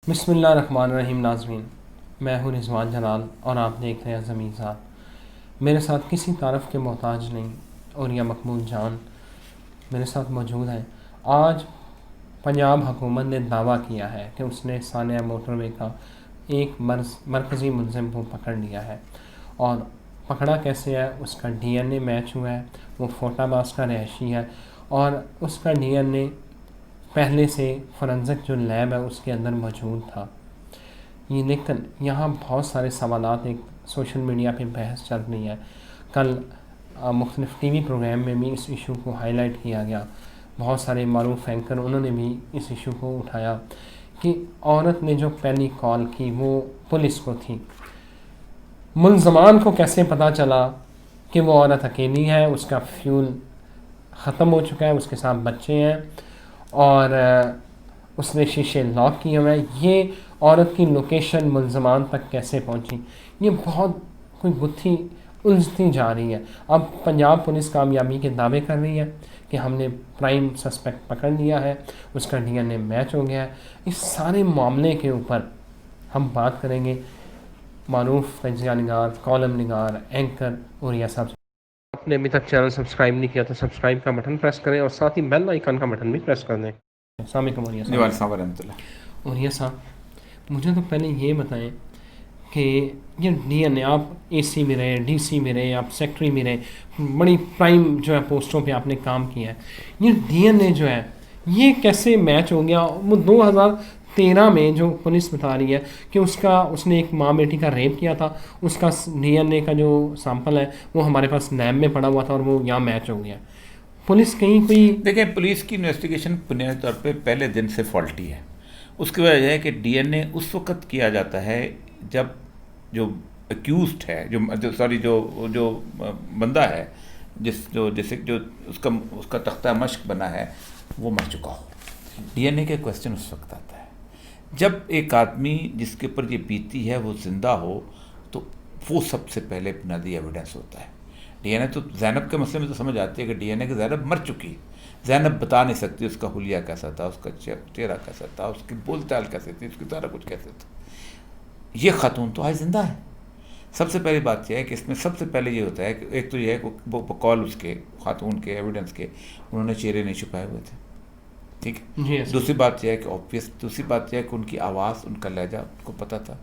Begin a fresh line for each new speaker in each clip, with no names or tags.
بسم اللہ الرحمن الرحیم. ناظرین، میں ہوں رضوان جلال اور آپ دیکھ رہے ہیں زمین ذات. میرے ساتھ کسی تعارف کے محتاج نہیں اور یہ مقبول جان میرے ساتھ موجود ہیں. آج پنجاب حکومت نے دعویٰ کیا ہے کہ اس نے سانحہ موٹر وے کا ایک مرکزی ملزم کو پکڑ لیا ہے. اور پکڑا کیسے ہے؟ اس کا ڈی این اے میچ ہوا ہے. وہ فوٹا باز کا رہائشی ہے اور اس کا ڈی این اے پہلے سے فورنزک جو لیب ہے اس کے اندر موجود تھا. یہ لیکن یہاں بہت سارے سوالات، ایک سوشل میڈیا پہ بحث چل رہی ہے. کل مختلف ٹی وی پروگرام میں بھی اس ایشو کو ہائی لائٹ کیا گیا. بہت سارے معروف اینکر انہوں نے بھی اس ایشو کو اٹھایا کہ عورت نے جو پہلی کال کی وہ پولیس کو تھی. ملزمان کو کیسے پتہ چلا کہ وہ عورت اکیلی ہے، اس کا فیول ختم ہو چکا ہے، اس کے ساتھ بچے ہیں اور اس نے شیشے لاک کیے ہوئے ہیں؟ یہ عورت کی لوکیشن ملزمان تک کیسے پہنچی؟ یہ بہت کوئی گتھی الجھتی جا رہی ہے. اب پنجاب پولیس کامیابی کے دعوے کر رہی ہے کہ ہم نے پرائم سسپیکٹ پکڑ لیا ہے، اس کا ڈی این اے میچ ہو گیا ہے. اس سارے معاملے کے اوپر ہم بات کریں گے معروف تجزیہ نگار، کالم نگار، اینکر اوریا صاحب. آپ نے ابھی تک چینل سبسکرائب نہیں کیا تو سبسکرائب کا بٹن پریس کریں اور ساتھ ہی بیل آئیکن کا بٹن بھی پریس کر دیں. السلام علیکم اوریا صاحب.
السلام ورحمۃ اللہ.
اوریا صاحب، مجھے تو پہلے یہ بتائیں کہ یہ ڈی این اے، آپ اے سی میں رہے، ڈی سی میں رہے، آپ سیکٹری میں رہے، بڑی پرائم جو ہے پوسٹوں پہ آپ نے کام کیا ہے. یہ ڈی این اے جو ہے یہ کیسے میچ ہو گیا؟ وہ 2013 میں جو پولیس بتا رہی ہے کہ اس نے ایک ماں بیٹی کا ریپ کیا تھا، اس کا ڈی این اے کا جو سیمپل ہے وہ ہمارے پاس لیب میں پڑا ہوا تھا اور وہ یہاں میچ ہو گیا. پولیس کہیں کوئی
دیکھیں، پولیس کی انویسٹیگیشن بنیادی طور پہ پہلے دن سے فالٹی ہے. اس کی وجہ ہے کہ ڈی این اے اس وقت کیا جاتا ہے جب جو ایکیوزڈ ہے، جو بندہ ہے جیسے اس کا تختہ مشق بنا ہے وہ مر چکا ہو. ڈی این اے کا کویسچن اس وقت آتا ہے جب ایک آدمی جس کے اوپر یہ بیتی ہے وہ زندہ ہو، تو وہ سب سے پہلے بنیادی ایویڈنس ہوتا ہے. ڈی این اے تو زینب کے مسئلے میں تو سمجھ آتی ہے کہ ڈی این اے کہ زینب مر چکی. زینب بتا نہیں سکتی اس کا حلیہ کیسا تھا، اس کا چہرہ کیسا تھا، اس کی بول چال کیسے تھی، اس کی سارا کچھ کیسے تھا. یہ خاتون تو آج زندہ ہے. سب سے پہلی بات یہ ہے کہ اس میں سب سے پہلے یہ ہوتا ہے کہ ایک تو یہ ہے کہ وہ بقول اس کے خاتون کے ایویڈنس کے انہوں نے چہرے نہیں چھپائے ہوئے تھے. ٹھیک ہے. دوسری بات یہ ہے کہ دوسری بات یہ ہے کہ ان کی آواز، ان کا لہجہ ان کو پتہ تھا.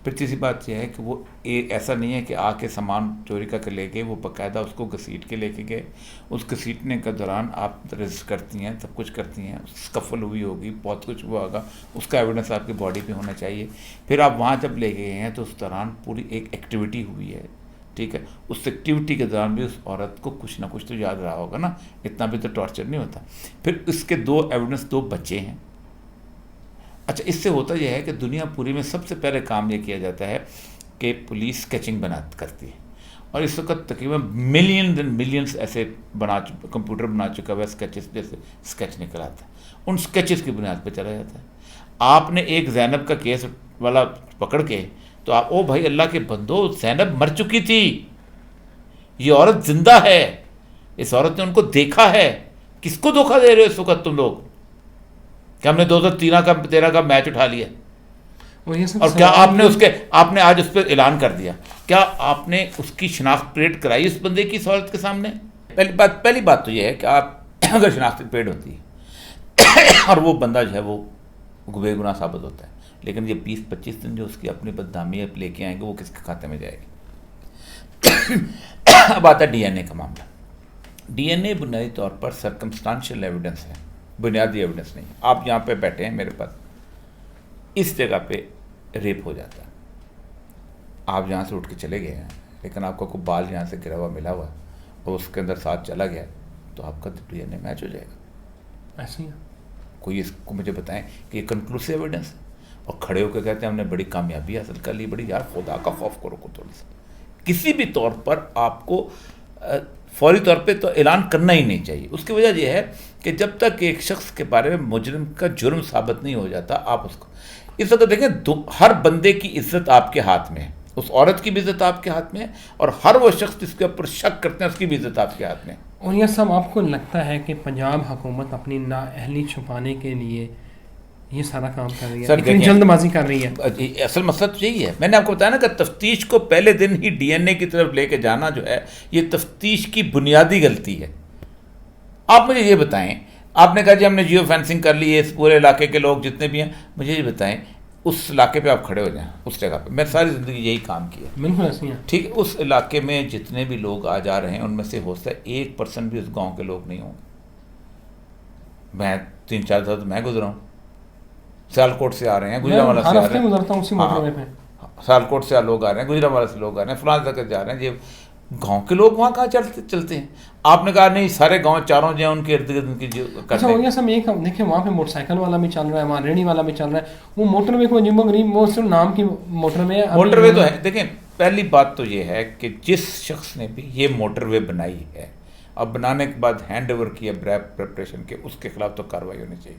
پھر تیسری بات یہ ہے کہ وہ ایسا نہیں ہے کہ آ کے سامان چوری کر کے لے گئے، وہ باقاعدہ اس کو گھسیٹ کے لے کے گئے. اس گھسیٹنے کے دوران آپ رجسٹر کرتی ہیں، سب کچھ کرتی ہیں، سکفل ہوئی ہوگی، بہت کچھ ہوا ہوگا، اس کا ایویڈنس آپ کی باڈی پہ ہونا چاہیے. پھر آپ وہاں جب لے گئے ہیں تو اس دوران پوری ایک ایکٹیویٹی ہوئی ہے. ٹھیک ہے. اس ایکٹیویٹی کے دوران بھی اس عورت کو کچھ نہ کچھ تو یاد رہا ہوگا نا، اتنا بھی تو ٹارچر نہیں ہوتا. پھر اس کے دو ایویڈنس، دو بچے ہیں. اچھا، اس سے ہوتا یہ ہے کہ دنیا پوری میں سب سے پہلے کام یہ کیا جاتا ہے کہ پولیس اسکیچنگ کرتی ہے. اور اس وقت تقریباً ملینز ایسے کمپیوٹر بنا چکا ہوا ہے، اسکیچز جیسے اسکیچ نکل آتا ہے، ان اسکیچز کی بنیاد پہ چلا جاتا ہے. آپ نے ایک زینب کا کیس والا پکڑ کے تو آپ، او بھائی اللہ کے بندو، زینب مر چکی تھی، یہ عورت زندہ ہے، اس عورت نے ان کو دیکھا ہے. کس کو دھوکہ دے رہے ہو اس وقت تم لوگ کہ ہم نے 2013 کا میچ اٹھا لیا؟ اور کیا آپ نے آج اس پہ اعلان کر دیا؟ کیا آپ نے اس کی شناخت پریڈ کرائی اس بندے کی، اس عورت کے سامنے؟ پہلی بات تو یہ ہے کہ آپ اگر شناخت پریڈ ہوتی ہے اور وہ بندہ جو ہے وہ بے گناہ ثابت ہوتا ہے، لیکن یہ 20-25 دن جو اس کی اپنی بدنامی لے کے آئیں گے وہ کس کے کھاتے میں جائے گی؟ اب آتا ہے ڈی این اے کا معاملہ. ڈی این اے بنیادی طور پر سرکمسٹانشل ایویڈنس ہے، بنیادی ایویڈنس نہیں. آپ یہاں پہ بیٹھے ہیں میرے پاس، اس جگہ پہ ریپ ہو جاتا ہے، آپ یہاں سے اٹھ کے چلے گئے ہیں، لیکن آپ کو کوئی بال یہاں سے گرا ہوا ملا ہوا اور اس کے اندر ساتھ چلا گیا، تو آپ کا ڈی این اے میچ ہو جائے گا.
ایسے ہی
کوئی اس کو مجھے بتائیں کہ یہ کنکلوسیو ایویڈنس ہے. اور کھڑے ہو کے کہتے ہیں ہم نے بڑی کامیابی حاصل کر لی. بڑی یار خدا کا خوف کرو کو تھوڑی سا. کسی بھی طور پر آپ کو فوری طور پہ تو اعلان کرنا ہی نہیں چاہیے. اس کی وجہ یہ ہے کہ جب تک ایک شخص کے بارے میں مجرم کا جرم ثابت نہیں ہو جاتا، آپ اس کو اس وقت دیکھیں، ہر بندے کی عزت آپ کے ہاتھ میں ہے. اس عورت کی بھی عزت آپ کے ہاتھ میں ہے اور ہر وہ شخص جس کے اوپر شک کرتے ہیں اس کی بھی عزت آپ کے ہاتھ میں ہے.
اور یہ سب آپ کو لگتا ہے کہ پنجاب حکومت اپنی نااہلی چھپانے کے لیے یہ سارا کام کر رہی ہے،
سر
اتنی جلد بازی کر رہی ہے.
اصل مسئلہ تو یہی ہے. میں نے آپ کو بتایا نا کہ تفتیش کو پہلے دن ہی ڈی این اے کی طرف لے کے جانا جو ہے یہ تفتیش کی بنیادی غلطی ہے. آپ مجھے یہ بتائیں، آپ نے کہا جی ہم نے جیو فینسنگ کر لی ہے، اس پورے علاقے کے لوگ جتنے بھی ہیں، مجھے یہ بتائیں اس علاقے پہ آپ کھڑے ہو جائیں، اس جگہ پہ. میں ساری زندگی یہی کام کیا.
بالکل ایسے ہی ہے.
ٹھیک ہے، اس علاقے میں جتنے بھی لوگ آ جا رہے ہیں ان میں سے ہو سکتا ہے 1% بھی اس گاؤں کے لوگ نہیں ہوں گے. میں 3-4 دفعہ میں گزرا ہوں، سیالکوٹ سے آ رہے ہیں، گجرانوالہ سے آ رہے ہیں،
گزرتا ہوں اسی موٹر وے پہ.
سیالکوٹ سے لوگ آ رہے ہیں، گجرانوالہ سے لوگ آ رہے ہیں، فلاں جگہ جا رہے ہیں. یہ گاؤں کے لوگ وہاں کہاں چلتے ہیں؟ آپ نے کہا نہیں سارے گاؤں چاروں جو ہیں ان کے ارد گرد ان کی
اچھا ہو گیا سب ایک. دیکھیں وہاں پہ موٹر سائیکل والا بھی چل رہا ہے، وہاں ریڑھی والا بھی چل رہا ہے. وہ موٹر وے کو عجیب و غریب، وہ صرف نام کی موٹر وے ہے.
موٹر وے تو ہے. دیکھیں پہلی بات تو یہ ہے کہ جس شخص نے بھی یہ موٹر وے بنائی ہے، اب بنانے کے بعد ہینڈ اوور کیا پریپریشن کے، اس کے خلاف تو کارروائی ہونی چاہیے.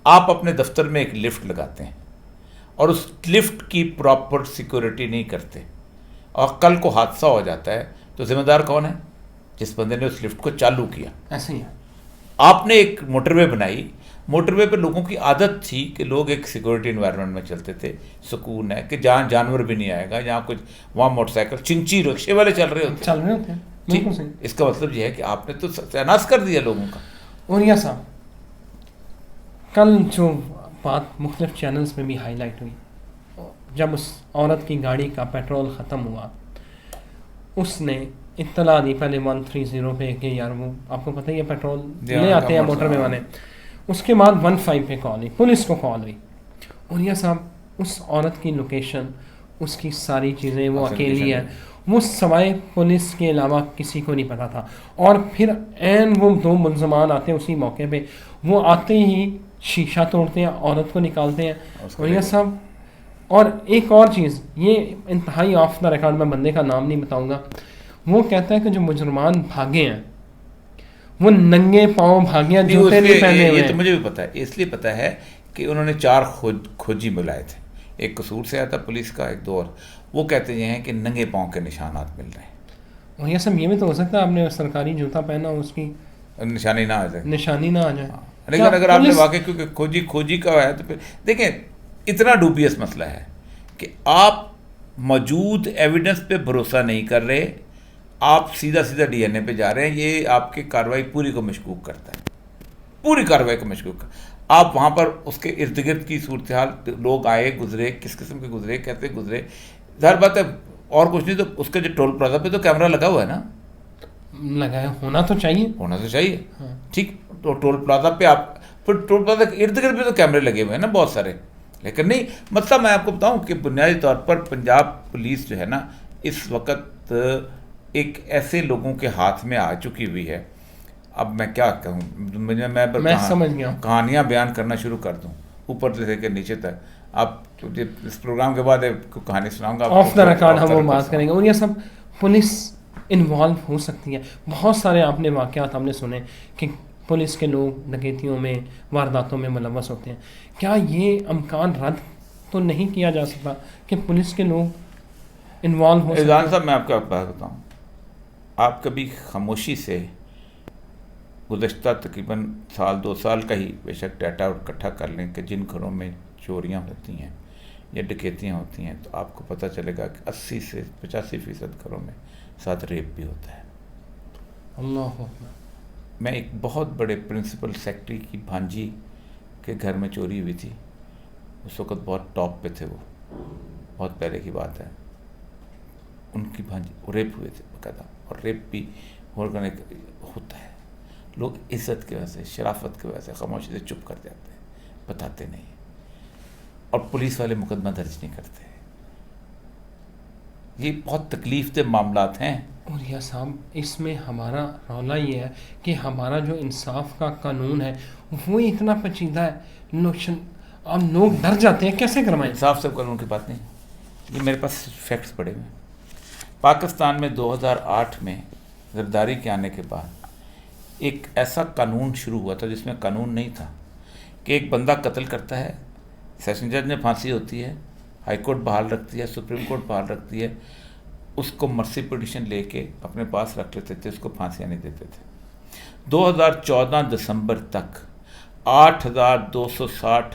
آپ اپنے دفتر میں ایک لفٹ لگاتے ہیں اور اس لفٹ کی پراپر سیکورٹی نہیں کرتے اور کل کو حادثہ ہو جاتا ہے تو ذمہ دار کون ہے؟ جس بندے نے اس لفٹ کو چالو کیا.
ایسے ہی ہے.
آپ نے ایک موٹر وے بنائی، موٹر وے پہ لوگوں کی عادت تھی کہ لوگ ایک سیکورٹی انوائرمنٹ میں چلتے تھے، سکون ہے کہ جہاں جانور بھی نہیں آئے گا، جہاں کچھ وہاں موٹر سائیکل چنچی رکشے والے چل رہے ہوتے
ہیں. بالکل صحیح.
اس کا مطلب یہ ہے کہ آپ نے تو ستیاناش کر دیا لوگوں کا.
اور یہ صاحب کل جو بات مختلف چینلز میں بھی ہائی لائٹ ہوئی، جب اس عورت کی گاڑی کا پیٹرول ختم ہوا، اس نے اطلاع دی پہلے 130 پہ کہ یار وہ آپ کو پتہ ہی ہے پیٹرول لے آتے ہیں موٹر وے والے. اس کے بعد 15 پہ کال ہوئی، پولیس کو کال ہوئی. اور یہ صاحب اس عورت کی لوکیشن، اس کی ساری چیزیں، وہ اکیلی ہے، وہ سوائے پولیس کے علاوہ کسی کو نہیں پتا تھا. اور پھر عین وہ 2 ملزمان آتے ہیں اسی موقع پہ، وہ آتے ہی شیشہ توڑتے ہیں، عورت کو نکالتے ہیں. اور یہ سب. اور ایک اور چیز، یہ انتہائی آف دا ریکارڈ، میں بندے کا نام نہیں بتاؤں گا، وہ کہتا ہے کہ جو مجرمان بھاگے ہیں وہ ننگے پاؤں بھاگے ہیں، جوتے نہیں پہنے ہوئے.
یہ تو مجھے بھی پتا ہے، اس لیے پتا ہے کہ انہوں نے 4 کھوجی ملائے تھے. ایک قصور سے آیا تھا پولیس کا، ایک 2 اور. وہ کہتے ہیں کہ ننگے پاؤں کے نشانات مل رہے ہیں.
اور یہ سب یہ بھی تو ہو سکتا ہے آپ نے سرکاری جوتا پہنا، اس کی
نشانی نہ آ جائے،
نشانی نہ آ جائے.
لیکن اگر آپ نے واقعی کیونکہ کھوجی کا ہے تو پھر دیکھیں اتنا ڈوبیس مسئلہ ہے کہ آپ موجود ایویڈنس پہ بھروسہ نہیں کر رہے، آپ سیدھا ڈی این اے پہ جا رہے ہیں. یہ آپ کی کارروائی پوری کو مشکوک کرتا ہے، پوری کارروائی کو مشکوک. آپ وہاں پر اس کے ارد گرد کی صورتحال، لوگ آئے گزرے، کس قسم کے گزرے، کیسے گزرے، ظاہر بات ہے. اور کچھ نہیں تو اس کے جو ٹول پلازا پہ تو کیمرہ لگا ہوا ہے نا،
لگایا ہونا تو چاہیے.
ٹھیک. تو ٹول پلازا پہ آپ پھر ٹول پلازا کے ارد گرد پہ تو کیمرے لگے ہوئے ہیں نا بہت سارے. لیکن نہیں، مطلب میں آپ کو بتاؤں کہ بنیادی طور پر پنجاب پولیس جو ہے نا اس وقت ایک ایسے لوگوں کے ہاتھ میں آ چکی ہوئی ہے. اب میں کیا کہوں، میں
سمجھ گیا،
کہانیاں بیان کرنا شروع کر دوں اوپر سے لے کے نیچے تک. آپ اس پروگرام کے بعد کہانی سناؤں گا
آف دا ریکارڈ، ہم وہ بات کریں گے. اور یہ سب پولیس انوالو ہو سکتی ہے. بہت سارے آپ نے واقعات ہم نے سنے کہ پولیس کے لوگ ڈکیتیوں میں، وارداتوں میں ملوث ہوتے ہیں. کیا یہ امکان رد تو نہیں کیا جا سکتا کہ پولیس کے لوگ انوالو ہو سکتے ہیں؟
اذان صاحب میں آپ کو بات بتاؤں، آپ کبھی خاموشی سے گزشتہ تقریباً 1-2 سال کا ہی بے شک ڈیٹا اکٹھا کر لیں کہ جن گھروں میں چوریاں ہوتی ہیں یا ڈکیتیاں ہوتی ہیں تو آپ کو پتہ چلے گا کہ 80 سے 85% گھروں میں ساتھ ریپ بھی ہوتا ہے.
اللہ.
میں ایک بہت بڑے پرنسپل سیکرٹری کی بھانجی کے گھر میں چوری ہوئی تھی. اس وقت بہت ٹاپ پہ تھے، وہ بہت پہلے کی بات ہے. ان کی بھانجی ریپ ہوئے تھے باقاعدہ. اور ریپ بھی ہوتا ہے. لوگ عزت کی وجہ سے، شرافت کی وجہ سے خاموشی سے چپ کر جاتے ہیں، بتاتے نہیں، اور پولیس والے مقدمہ درج نہیں کرتے. یہ بہت تکلیف دہ معاملات ہیں.
اور یہ صاحب اس میں ہمارا رولا یہ ہے کہ ہمارا جو انصاف کا قانون ہے وہ اتنا پیچیدہ ہے، لوگ ڈر جاتے ہیں. کیسے کروائیں؟
انصاف سے قانون کی بات نہیں. یہ میرے پاس فیکٹس پڑے ہوئے ہیں. پاکستان میں 2008 میں زرداری کے آنے کے بعد ایک ایسا قانون شروع ہوا تھا جس میں قانون نہیں تھا کہ ایک بندہ قتل کرتا ہے، سیشن جج نے پھانسی ہوتی ہے، ہائی کورٹ بحال رکھتی ہے، سپریم کورٹ بحال رکھتی ہے، اس کو مرسی پٹیشن لے کے اپنے پاس رکھ لیتے تھے، اس کو پھانسیاں نہیں دیتے تھے. 2014 دسمبر تک 8,260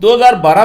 2012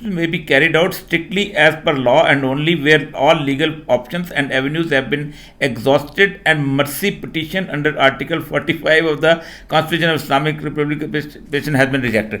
may be carried out strictly as per law and only where all legal options and avenues have been exhausted and mercy petition under Article 45 of the Constitution of Islamic Republic has been rejected।